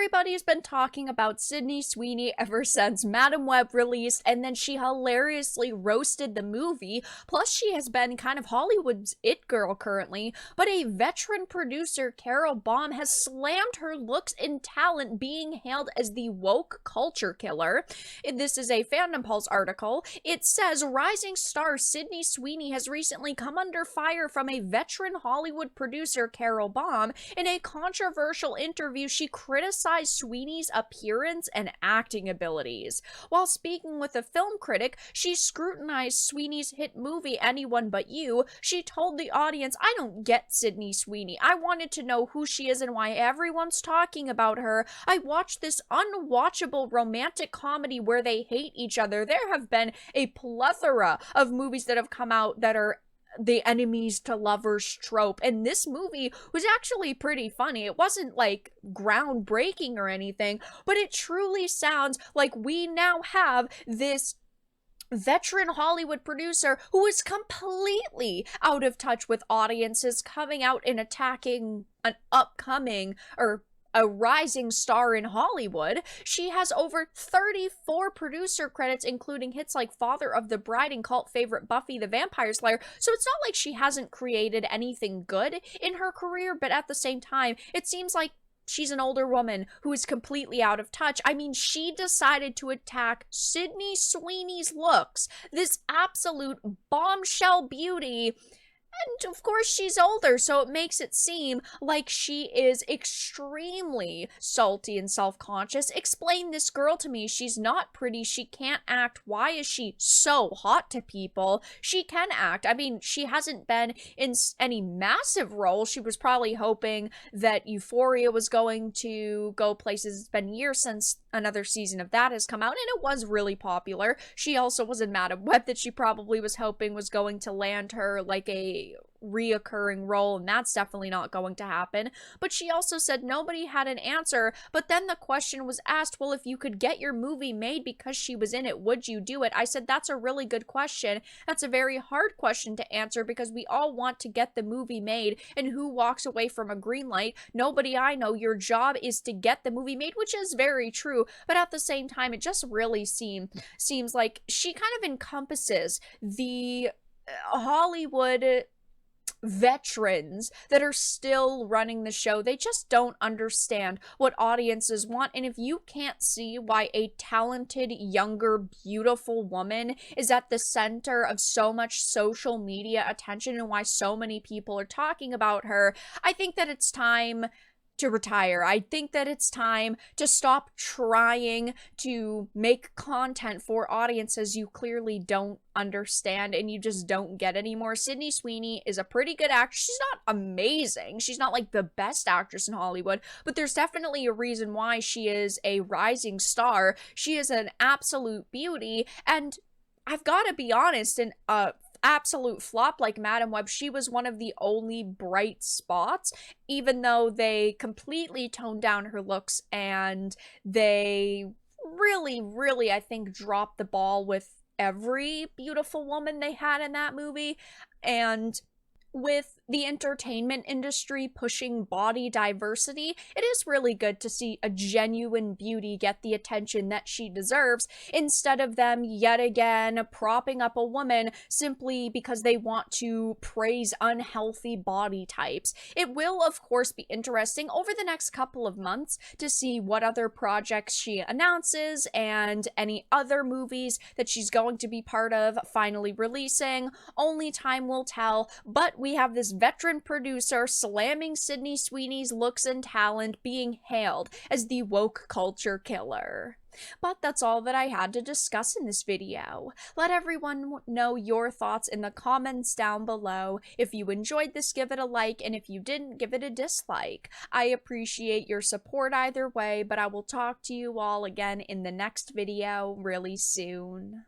everybody's been talking about Sydney Sweeney ever since Madam Web released, and then she hilariously roasted the movie. Plus, she has been kind of Hollywood's it girl currently, but a veteran producer, Carol Baum, has slammed her looks and talent, being hailed as the woke culture killer. This is a Fandom Pulse article. It says, rising star Sydney Sweeney has recently come under fire from a veteran Hollywood producer, Carol Baum. In a controversial interview, she criticized Sweeney's appearance and acting abilities. While speaking with a film critic, she scrutinized Sweeney's hit movie, Anyone But You. She told the audience, "I don't get Sydney Sweeney. I wanted to know who she is and why everyone's talking about her. I watched this unwatchable romantic comedy where they hate each other. There have been a plethora of movies that have come out that are the enemies to lovers trope, and this movie was actually pretty funny. It wasn't like groundbreaking or anything, but it truly sounds like we now have this veteran Hollywood producer who is completely out of touch with audiences, coming out and attacking an upcoming or a rising star in Hollywood. She has over 34 producer credits, including hits like Father of the Bride and cult favorite Buffy the Vampire Slayer. So it's not like she hasn't created anything good in her career, but at the same time, it seems like she's an older woman who is completely out of touch. I mean, she decided to attack Sydney Sweeney's looks, this absolute bombshell beauty. And of course, she's older, so it makes it seem like she is extremely salty and self-conscious. Explain this girl to me. She's not pretty. She can't act. Why is she so hot to people? She can act. I mean, she hasn't been in any massive role. She was probably hoping that Euphoria was going to go places. It's been years since another season of that has come out, and it was really popular. She also was in Madam Web that she probably was hoping was going to land her like a reoccurring role, and that's definitely not going to happen. But she also said nobody had an answer. But then the question was asked, well, if you could get your movie made because she was in it, would you do it? I said, that's a really good question. That's a very hard question to answer, because we all want to get the movie made, and who walks away from a green light? Nobody I know. Your job is to get the movie made, which is very true. But at the same time, it just really seems like she kind of encompasses the Hollywood veterans that are still running the show. They just don't understand what audiences want. And if you can't see why a talented, younger, beautiful woman is at the center of so much social media attention and why so many people are talking about her, I think that it's time to retire. I think that it's time to stop trying to make content for audiences you clearly don't understand and you just don't get anymore. Sydney Sweeney is a pretty good actress. She's not amazing. She's not like the best actress in Hollywood, but there's definitely a reason why she is a rising star. She is an absolute beauty, and I've got to be honest, in absolute flop like Madam Web, she was one of the only bright spots, even though they completely toned down her looks and they really, I think, dropped the ball with every beautiful woman they had in that movie. And with the entertainment industry pushing body diversity, it is really good to see a genuine beauty get the attention that she deserves, instead of them yet again propping up a woman simply because they want to praise unhealthy body types. It will, of course, be interesting over the next couple of months to see what other projects she announces and any other movies that she's going to be part of finally releasing. Only time will tell, but we have this veteran producer slamming Sydney Sweeney's looks and talent, being hailed as the woke culture killer. But that's all that I had to discuss in this video. Let everyone know your thoughts in the comments down below. If you enjoyed this, give it a like, and if you didn't, give it a dislike. I appreciate your support either way, but I will talk to you all again in the next video really soon.